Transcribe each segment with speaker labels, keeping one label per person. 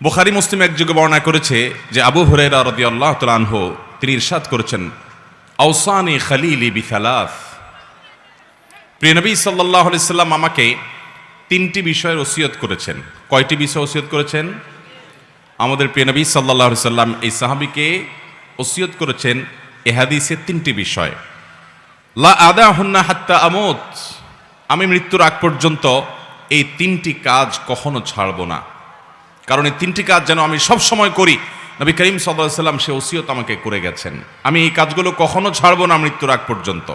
Speaker 1: বুখারী মুসলিম একযোগে বর্ণনা করেছে যে আবু হুরায়রা রাদিয়াল্লাহু তাআলা আনহু তিনি ইরশাদ করেছেন, আওসানি খলিলি বিসালাস, প্রিয় নবী সাল্লাল্লাহু আলাইহি সাল্লাম আমাকে তিনটি বিষয়ের ওসিয়ত করেছেন। কয়টি বিষয় ওসিয়ত করেছেন? আমাদের প্রিয় নবী সাল্লাল্লাহু আলাইহি সাল্লাম এই সাহাবীকে ওসিয়ত করেছেন এ হাদিসে তিনটি বিষয়। লা আদাহুন্না হাত্তা আমুত, আমি মৃত্যুর আগ পর্যন্ত এই তিনটি কাজ কখনো ছাড়ব না, কারণ এই তিনটি কাজ যেন আমি সব সময় করি। নবী করিম সাল্লাল্লাহু আলাইহি সাল্লাম সে ওসিয়ত আমাকে করে গেছেন, আমি এই কাজগুলো কখনো ছাড়ব না মৃত্যুর আগ পর্যন্ত।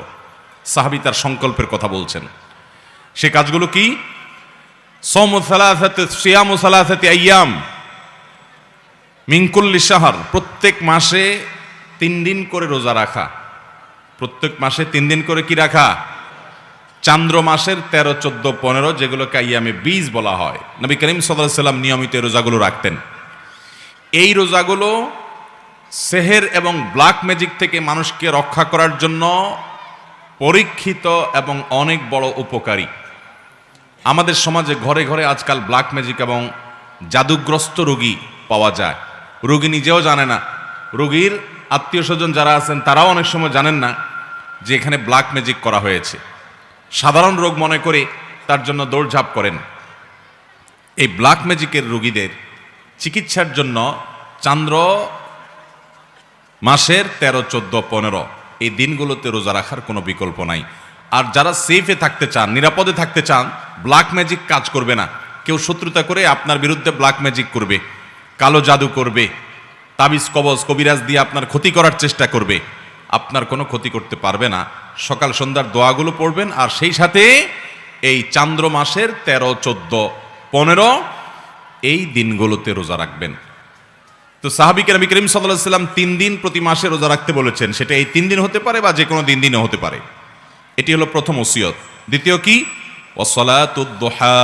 Speaker 1: সাহাবী তার সংকল্পের কথা বলছেন। সে কাজগুলো কি? সিয়ামু সালাসাতি আইয়াম মিন কুল্লি শাহর, প্রত্যেক মাসে 3 দিন করে রোজা রাখা। প্রত্যেক মাসে 3 দিন করে কি রাখা? চান্দ্র মাসের 13, 14, 15 যেগুলোকে আইয়ামে 20 বলা হয়। নবী করিম সাল্লাল্লাহু আলাইহি সাল্লাম নিয়মিত এই রোজাগুলো রাখতেন। এই রোজাগুলো সেহের এবং ব্ল্যাক ম্যাজিক থেকে মানুষকে রক্ষা করার জন্য পরীক্ষিত এবং অনেক বড় উপকারী। আমাদের সমাজে ঘরে ঘরে আজকাল ব্ল্যাক ম্যাজিক এবং জাদুগ্রস্ত রোগী পাওয়া যায়। রোগী নিজেও জানে না, রোগীর আত্মীয় স্বজন যারা আছেন তারাও অনেক সময় জানেন না যে এখানে ব্ল্যাক ম্যাজিক করা হয়েছে। সাধারণ রোগ মনে করে তার জন্য দৌড়ঝাঁপ করেন। এই ব্ল্যাক ম্যাজিকের রোগীদের চিকিৎসার জন্য চান্দ্র মাসের 13, 14, 15 এই দিনগুলোতে রোজা রাখার কোনো বিকল্প নাই। আর যারা সেফে থাকতে চান, নিরাপদে থাকতে চান, ব্ল্যাক ম্যাজিক কাজ করবে না। কেউ শত্রুতা করে আপনার বিরুদ্ধে ব্ল্যাক ম্যাজিক করবে, কালো জাদু করবে, তাবিজ কবজ কবিরাজ দিয়ে আপনার ক্ষতি করার চেষ্টা করবে, আপনার কোনো ক্ষতি করতে পারবে না। সকাল সন্ধ্যার দোয়াগুলো পড়বেন আর সেই সাথে এই চান্দ্র মাসের 13, 14, 15 এই দিনগুলোতে রোজা রাখবেন। তো সাহাবীকে নবী করিম সাল্লাল্লাহু আলাইহি সাল্লাম 3 দিন প্রতি মাসে রোজা রাখতে বলেছেন। সেটা এই 3 দিন হতে পারে বা যে কোনো দিনও হতে পারে। এটি হলো প্রথম ওসিয়ত। দ্বিতীয় কি? ওয়াসসালাতুদ দুহা,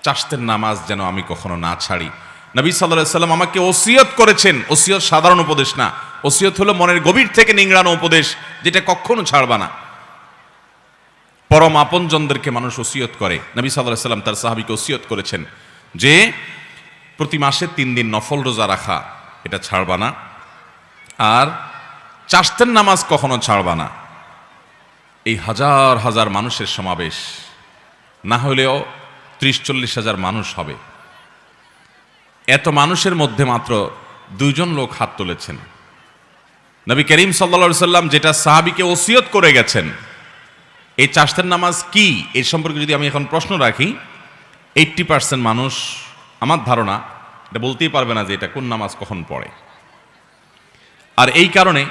Speaker 1: চাষতের নামাজ যেন আমি কখনো না ছাড়ি। নবী সাল্লাল্লাহু আলাইহি সাল্লাম আমাকে ওসিয়ত করেছেন। ওসিয়ত সাধারণ উপদেশ না, ওসিয়ত হলো মনের গভীর থেকে নিংড়ানো উপদেশ, যেটা কখনো ছাড়বা না। পরম আপনজনদেরকে মানুষ ওসিয়ত করে। নবী সাল্লাল্লাহু আলাইহি সাল্লাম তার সাহাবীকে ওসিয়ত করেছেন যে প্রতি মাসে 3 দিন নফল রোজা রাখা, এটা ছাড়বা না। আর চাষতের নামাজ কখনো ছাড়বা না। এই হাজার হাজার মানুষের সমাবেশ, না হলেও 30-40 হাজার মানুষ হবে। এত মানুষের মধ্যে মাত্র 2 জন লোক হাত তুলেছেন। নবী করিম সাল্লাল্লাহু আলাইহি সাল্লাম যেটা সাহাবীকে ওসিয়ত করে গেছেন, এই চাষতের নামাজ কি, এর সম্পর্কে যদি আমি এখন প্রশ্ন রাখি, 80% মানুষ আমার ধারণা এটা বলতেই পারবে না যে এটা কোন নামাজ কখন পড়ে। আর এই কারণে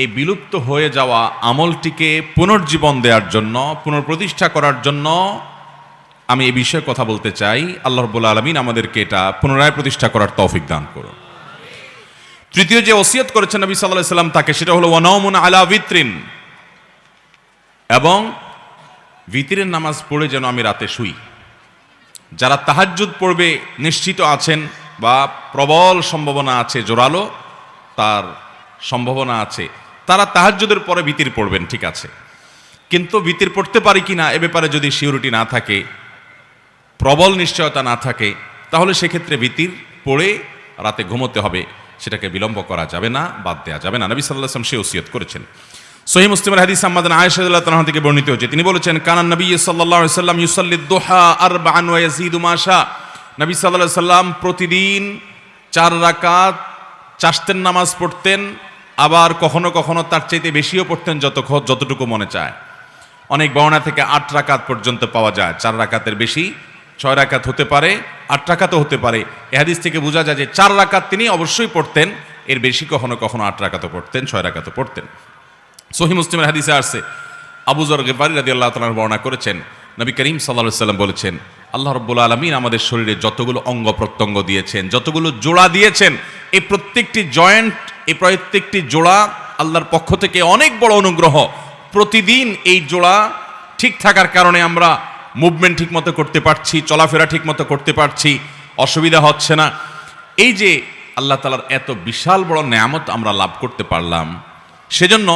Speaker 1: এই বিলুপ্ত হয়ে যাওয়া আমলটিকে পুনর্জীবন দেওয়ার জন্য, পুনঃপ্রতিষ্ঠা করার জন্য আমি এই বিষয়ে কথা বলতে চাই। আল্লাহ রাব্বুল আলামিন আমাদেরকে এটা পুনরায় প্রতিষ্ঠা করার তৌফিক দান করুন। তৃতীয় যে ওসিয়ত করেছেন নবী সাল্লাল্লাহু আলাইহি সাল্লাম তাকে, সেটা হলো ওয়ানাউমুন আলা বিত্রিন, এবং বিতরের নামাজ পড়ে যেন আমি রাতে শুই। যারা তাহাজ্জুদ পড়বে নিশ্চিত আছেন বা প্রবল সম্ভাবনা আছে, জোরালো তার সম্ভাবনা আছে, তারা তাহাজ্জুদের পরে বিতির পড়বেন, ঠিক আছে। কিন্তু বিতির পড়তে পারি কিনা এ ব্যাপারে যদি সিউরিটি না থাকে, প্রবল নিশ্চয়তা না থাকে, তাহলে সেক্ষেত্রে বিতির পড়ে রাতে ঘুমোতে হবে। সেটাকে বিলম্ব করা যাবে না, বাদ দেওয়া যাবে না। নবী সাল্লাল্লাহু আলাইহি ওয়াসাল্লাম সে ওসিয়ত করেছেন। সহিহ মুসলিমের হাদিস আম্মাদান আয়েশা রাদিয়াল্লাহু তাআলা থেকে বর্ণিত হয়েছে, তিনি বলেছেন, কানান নবী সাল্লাল্লাহু আলাইহি ওয়াসাল্লাম ইউসাল্লি দুহা 4 ওয়া ইয়াজিদু মা শা। নবী সাল্লাল্লাহু আলাইহি ওয়াসাল্লাম প্রতিদিন 4 রাকাত চাষতের নামাজ পড়তেন, আবার কখনো কখনো তার চাইতে বেশিও পড়তেন, যতটুকু মনে চায়। অনেক বর্ণনা থেকে 8 রাকাত পর্যন্ত পাওয়া যায়। 4 রাকাতের বেশি 6 রাকাত হতে পারে, 8 রাকাতও হতে পারে। এই হাদিস থেকে বোঝা যায় যে 4 রাকাত তিনি অবশ্যই পড়তেন, এর বেশি কখনো কখনো 8 রাকাতও পড়তেন, 6 রাকাতও পড়তেন। সহিহ মুসলিমের হাদিসে আসছে, আবু যর গিফারী রাদিয়াল্লাহু তাআলা বর্ণনা করেছেন, নবী করিম সাল্লাল্লাহু আলাইহি ওয়াসাল্লাম বলেছেন, আল্লাহ রাব্বুল আলামিন আমাদের শরীরে যতগুলো অঙ্গ প্রত্যঙ্গ দিয়েছেন, যতগুলো জোড়া দিয়েছেন, এই প্রত্যেকটি জয়েন্ট, এই প্রত্যেকটি জোড়া আল্লাহর পক্ষ থেকে অনেক বড় অনুগ্রহ। প্রতিদিন এই জোড়া ঠিক থাকার কারণে আমরা মুভমেন্ট ঠিকমতো করতে পারছি, চলাফেরা ঠিকমতো করতে পারছি, অসুবিধা হচ্ছে না। এই যে আল্লাহ তাআলার এত বিশাল বড় নেয়ামত আমরা লাভ করতে পারলাম, সেজন্য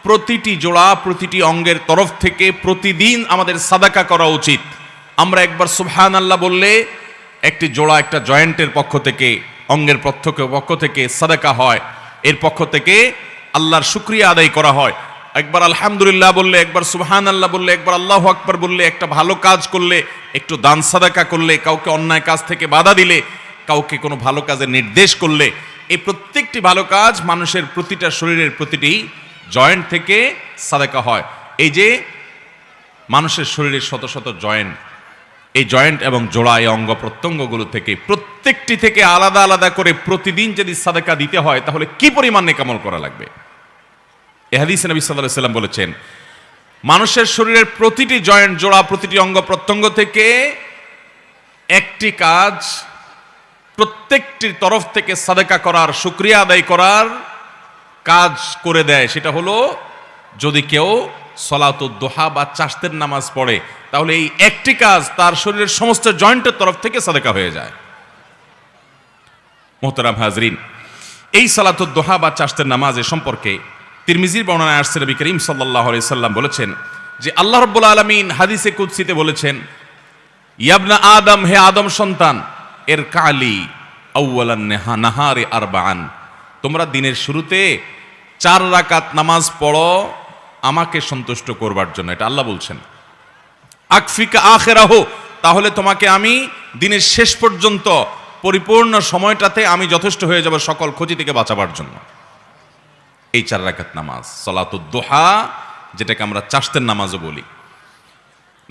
Speaker 1: প্রতিটি জোড়া, প্রতিটি অঙ্গের তরফ থেকে প্রতিদিন আমাদের সাদাকা করা উচিত। আমরা একবার সুবহানাল্লাহ বললে একটি জোড়া একটা জয়েন্টের পক্ষ থেকে, অঙ্গের পক্ষ থেকে সাদাকা হয়, এর পক্ষ থেকে আল্লাহর শুকরিয়া আদায় করা হয়। একবার আলহামদুলিল্লাহ বললে, একবার সুবহানাল্লাহ বললে, একবার আল্লাহু আকবার বললে, একটা ভালো কাজ করলে, একটু দান সাদাকা করলে, কাউকে অন্যায় কাজ থেকে বাধা দিলে, কাউকে কোনো ভালো কাজের নির্দেশ করলে, এই প্রত্যেকটি ভালো কাজ মানুষের প্রতিটা শরীরের প্রতিটি জয়েন্ট থেকে সাদাকা হয়। এই যে মানুষের শরীরের শত শত জয়েন্ট, এই জয়েন্ট এবং জোড়া এই অঙ্গ প্রত্যঙ্গগুলো থেকে প্রত্যেকটি থেকে আলাদা আলাদা করে প্রতিদিন যদি সাদাকা দিতে হয় তাহলে কি পরিমাণ নেকামল করা লাগবে। এই হাদিসে নবী সাল্লাল্লাহু আলাইহি ওয়াসাল্লাম বলেছেন, মানুষের শরীরের প্রতিটি জয়েন্ট, জোড়া, প্রতিটি অঙ্গ প্রত্যঙ্গ থেকে একটি কাজ প্রত্যেকটির তরফ থেকে সাদাকা করার, শুকরিয়া আদায় করার কাজ করে দেয়। সেটা হলো যদি কেউ সলাতুদ দুহা বা চাশতের নামাজ পড়ে, তাহলে এই একটি কাজ তার শরীরের সমস্ত জয়েন্টের তরফ থেকে সাদাকা হয়ে যায়। মোহতারাম হাজরিন, এই সালাতুদ দুহা বা চাশতের নামাজের সম্পর্কে তিরমিজির বর্ণনায় আসছে, নবী করিম সাল্লাল্লাহু আলাইহি সাল্লাম বলেছেন যে আল্লাহ রাব্বুল আলামিন হাদিসে কুদসিতে বলেছেন, ইয়াবনা আদম, হে আদম সন্তান, এর কালি আউয়ালান নাহারে আরবাআন, তোমরা দিনের শুরুতে 4 রাকাত নামাজ পড়ো আমাকে সন্তুষ্ট করবার জন্য। এটা আল্লাহ বলছেন। আকফিকা আখিরাহ, তাহলে তোমাকে আমি দিনের শেষ পর্যন্ত পরিপূর্ণ সময়টাতে আমি যথেষ্ট হয়ে যাব সকল ক্ষতি থেকে বাঁচাবার জন্য। এই 4 রাকাত নামাজ সালাতুদ দুহা, যেটাকে আমরা চাশতের নামাজও বলি।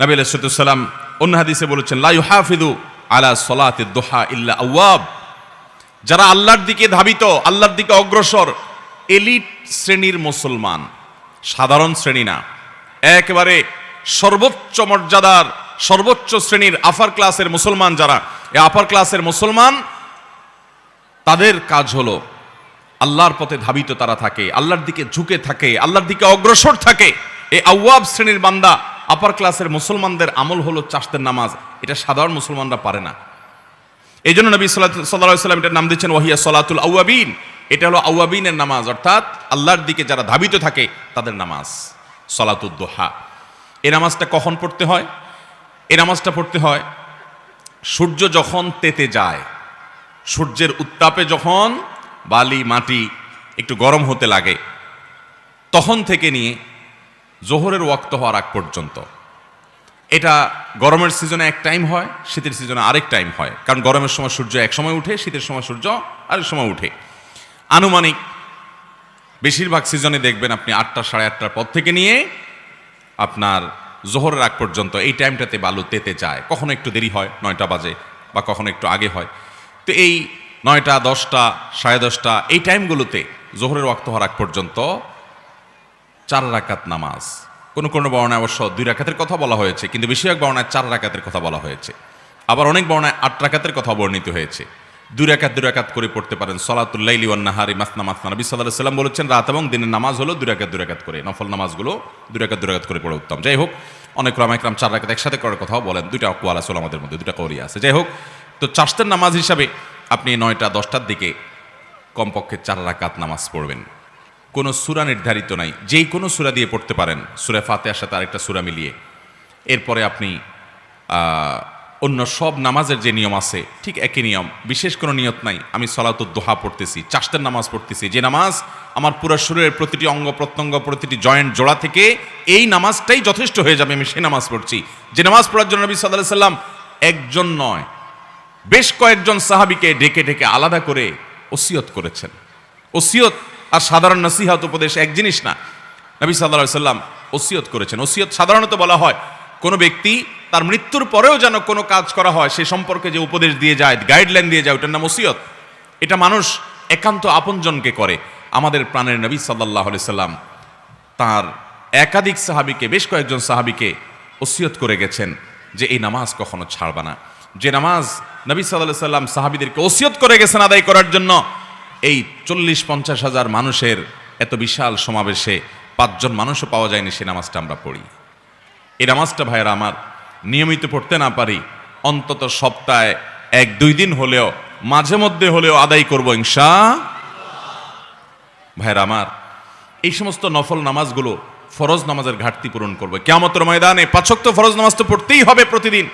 Speaker 1: নবী আলাইহিস সালাম অন্য হাদিসে বলেছেন, লা ইউহাফিযু আলা সালাতিদ দুহা ইল্লা আওয়াব, যারা আল্লাহর দিকে ধাবিত, আল্লাহর দিকে অগ্রসর, এলিট শ্রেণীর মুসলমান, সাধারণ শ্রেণী না, একেবারে সর্বোচ্চ মর্যাদার, সর্বোচ্চ শ্রেণীর আপার ক্লাসের মুসলমান যারা, এই আপার ক্লাসের মুসলমান, তাদের কাজ হলো আল্লাহর পথে ধাবিত তারা থাকে, আল্লাহর দিকে ঝুঁকে থাকে, আল্লাহর দিকে অগ্রসর থাকে। এই আওয়াব শ্রেণীর বান্দা, আপার ক্লাসের মুসলমানদের আমল হলো চাশতের নামাজ। এটা সাধারণ মুসলমানরা পারে না। এই জন্য নবী সাল্লাল্লাহু আলাইহি ওয়াসাল্লাম এটার নাম দিচ্ছেন ওয়াহিয়া সলাতুল আওয়াবিন। এটা হলো আওয়াবিনের নামাজ, অর্থাৎ আল্লাহর দিকে যারা ধাবিত থাকে তাদের নামাজ সলাতুদ দুহা। এই নামাজটা কখন পড়তে হয়? এই নামাজটা পড়তে হয় সূর্য যখন তেতে যায়, সূর্যের উত্তাপে যখন বালি মাটি একটু গরম হতে লাগে, তখন থেকে নিয়ে জোহরের ওয়াক্ত হওয়ার আগ পর্যন্ত। এটা গরমের সিজনে এক টাইম হয়, শীতের সিজনে আরেক টাইম হয়। কারণ গরমের সময় সূর্য এক সময় উঠে, শীতের সময় সূর্য আরেক সময় উঠে। আনুমানিক বেশিরভাগ সিজনে দেখবেন আপনি 8টা সাড়ে 8টার পর থেকে নিয়ে আপনার জোহরের আগ পর্যন্ত এই টাইমটাতে বালু তেতে যায়। কখনো একটু দেরি হয়, 9টা বাজে, বা কখনো একটু আগে হয়। তো এই 9টা, 10টা, সাড়ে 10টা এই টাইমগুলোতে জোহরের ওয়াক্ত হওয়ার আগ পর্যন্ত 4 রাকাত নামাজ। কোনো কোনো বর্ণায় অবশ্য 2 রাকাতের কথা বলা হয়েছে, কিন্তু বেশিরভাগ বর্ণায় 4 রাকাতের কথা বলা হয়েছে। আবার অনেক বর্ণায় 8 রাকাতের কথা বর্ণিত হয়েছে। 2 রাকাত করে পড়তে পারেন। সলাতুল লাইলি ওয়ান নাহারি মাসনা মাসনা, নবী সাল্লাল্লাহু আলাইহি ওয়াসাল্লাম বলেছেন রাত এবং দিনের নামাজ হলো 2 রাকাত করে, নফল নামাজগুলো 2 রাকাত করে পড়া উত্তম। যাই হোক, অনেক ওলামা ইকরাম 4 রাকাত একসাথে করার কথাও বলেন। 2টা আকওয়াল আছে ওলামাদের মধ্যে, 2টা কওলি আছে। যাই হোক, তো চাশতের নামাজ হিসাবে আপনি 9টা 10টার দিকে কমপক্ষে 4 রাকাত নামাজ পড়বেন। কোনো সূরা নির্ধারিত নাই, যেই কোনো সূরা দিয়ে পড়তে পারেন, সূরা ফাতিহার সাথে আরেকটা সূরা মিলিয়ে। এরপরে আপনি অন্য সব নামাজের যে নিয়ম আছে ঠিক একই নিয়ম, বিশেষ কোনো নিয়ত নাই। আমি সলাতুদ দুহা পড়তেছি, চাশতের নামাজ পড়তেছি, যে নামাজ আমার পুরো শরীরের প্রতিটি অঙ্গ প্রত্যঙ্গ, প্রতিটি জয়েন্ট জোড়া থেকে এই নামাজটাই যথেষ্ট হয়ে যাবে, আমি সেই নামাজ পড়ছি। যে নামাজ পড়ার জন্য নবী সাল্লাল্লাহু আলাইহি সাল্লাম একজন নয়, বেশ কয়েকজন সাহাবীকে ডেকে ডেকে আলাদা করে ওসিয়ত করেছেন। ওসিয়ত আর সাধারণ নসিহত উপদেশ এক জিনিস না। নবী সাল্লাল্লাহু আলাইহি সাল্লাম ওসিয়ত করেছেন। ওসিয়ত সাধারণত বলা হয় কোনো ব্যক্তি তার মৃত্যুর পরেও যেন কোনো কাজ করা হয় সে সম্পর্কে যে উপদেশ দিয়ে যায়, গাইডলাইন দিয়ে যায়, ওটার নাম ওসিয়ত। এটা মানুষ একান্ত আপনজনকে করে। আমাদের প্রাণের নবী সাল্লাল্লাহু আলাইহি সাল্লাম তার একাধিক সাহাবীকে, বেশ কয়েকজন সাহাবীকে ওসিয়ত করে গেছেন যে এই নামাজ কখনো ছাড়বা না। যে নামাজ নবী সাল্লাল্লাহু আলাইহি সাল্লাম সাহাবীদেরকে ওসিয়ত করে গেছেন আদায় করার জন্য, এই 40-50 হাজার মানুষের এত বিশাল সমাবেশে 5 জন মানুষও পাওয়া যায়নি সে নামাজটা আমরা পড়ি। এই নামাজটা ভাইয়েরা আমার নিয়মিত পড়তে না পারি, অন্তত সপ্তাহে 1-2 দিন হলেও, মাঝে মধ্যে হলেও আদায় করবো ইনশাআল্লাহ। ভাইয়েরা আমার, এই সমস্ত নফল নামাজগুলো ফরজ নামাজের ঘাটতি পূরণ করবে। কিয়ামতের ময়দানে 5 ওয়াক্ত ফরজ নামাজ তো পড়তেই হবে প্রতিদিন।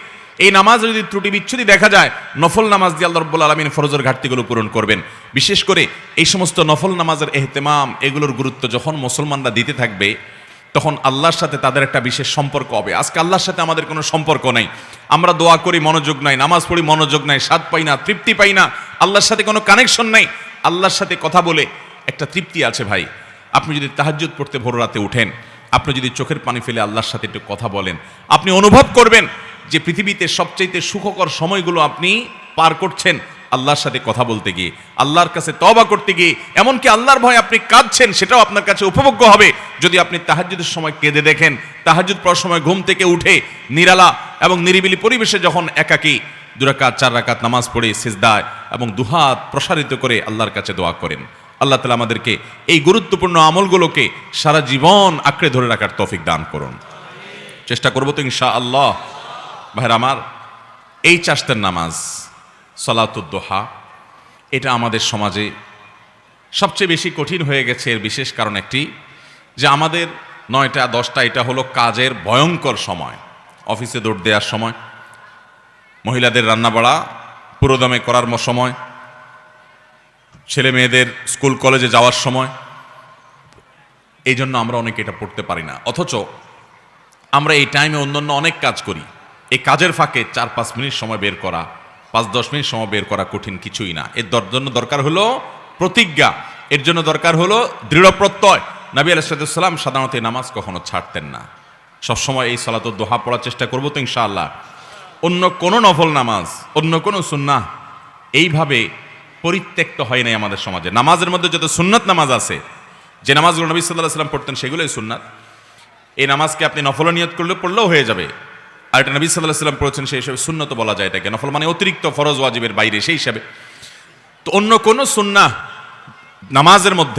Speaker 1: এই নামাজে যদি ত্রুটি বিচ্ছুতি দেখা যায়, নফল নামাজ দিয়ে আল্লাহ রাব্বুল আলামিন ফরজের ঘাটতিগুলো পূরণ করবেন। বিশেষ করে এই সমস্ত নফল নামাজের এহতেমাম, এগুলোর গুরুত্ব যখন মুসলমানরা দিতে থাকবে, তখন আল্লাহর সাথে তাদের একটা বিশেষ সম্পর্ক হবে। আজকে আল্লাহর সাথে আমাদের কোনো সম্পর্ক নাই, আমরা দোয়া করি মনোযোগ নাই, নামাজ পড়ি মনোযোগ নাই, স্বাদ পাই না, তৃপ্তি পাই না, আল্লাহর সাথে কোনো কানেকশন নাই। আল্লাহর সাথে কথা বলে একটা তৃপ্তি আছে ভাই। আপনি যদি তাহাজ্জুদ পড়তে ভোর রাতে উঠেন, আপনি যদি চোখের পানি ফেলে আল্লাহর সাথে একটু কথা বলেন, আপনি অনুভব করবেন যে পৃথিবীতে সবচাইতে সুখকর সময়গুলো আপনি পার করছেন আল্লাহর সাথে কথা বলতে গিয়ে, আল্লাহর কাছে তওবা করতে গিয়ে। এমনকি আল্লাহর ভয়ে আপনি কাঁদছেন, সেটাও আপনার কাছে উপভোগ্য হবে যদি আপনি তাহাজ্জুদের সময় কেঁদে দেখেন। তাহাজ্জুদ পড়ার সময় ঘুম থেকে উঠে নিরালা এবং নিরিবিলি পরিবেশে যখন একাকী 2 রাকাত 4 রাকাত নামাজ পড়ে সিজদায় এবং দুহাত প্রসারিত করে আল্লাহর কাছে দোয়া করেন। আল্লাহ তাআলা আমাদেরকে এই গুরুত্বপূর্ণ আমলগুলোকে সারা জীবন আঁকড়ে ধরে রাখার তৌফিক দান করুন। চেষ্টা করব তো ইনশাআল্লাহ। ভাইরা আমার, এই চারটার নামাজ সালাতুদ দুহা, এটা আমাদের সমাজে সবচেয়ে বেশি কঠিন হয়ে গেছে। এর বিশেষ কারণ একটি, যে আমাদের 9টা 10টা এটা হলো কাজের ভয়ঙ্কর সময়। অফিসে দৌড় দেওয়ার সময়, মহিলাদের রান্নাবাড়া পুরোদমে করার সময়, ছেলে মেয়েদের স্কুল কলেজে যাওয়ার সময়। এই জন্য আমরা অনেকে এটা পড়তে পারি না। অথচ আমরা এই টাইমে অন্যান্য অনেক কাজ করি। এই কাজের ফাঁকে 4-5 মিনিট সময় বের করা, 5-10 মিনিট সময় বের করা কঠিন কিছুই না। এর জন্য দরকার হলো প্রতিজ্ঞা, এর জন্য দরকার হলো দৃঢ় প্রত্যয়। নবী আলাইহিস সালাম সাধারণত এই নামাজ কখনো ছাড়তেন না। সবসময় এই সালাতুদ দুহা পড়ার চেষ্টা করবো তো ইনশাআল্লাহ। অন্য কোনো নফল নামাজ, অন্য কোনো সুন্নাহ এইভাবে পরিত্যক্ত হয় নাই আমাদের সমাজে। নামাজের মধ্যে যত সুন্নাত নামাজ আছে, যে নামাজগুলো নবী সাল্লাল্লাহু আলাইহি ওয়াসাল্লাম পড়তেন, সেগুলোই সুন্নাত। এই নামাজকে আপনি নফল নিয়ত করলে পড়লেও হয়ে যাবে। আর এটা নবী সাল্লাল্লাহু আলাইহি ওয়াসাল্লাম পড়েছেন, সেই হিসাবে সুন্নত বলা যায় এটাকে। নফল মানে অতিরিক্ত ফরজ ওয়াজিবের বাইরে, সেই হিসাবে। তো অন্য কোনো সুন্নাহ নামাজের মধ্যে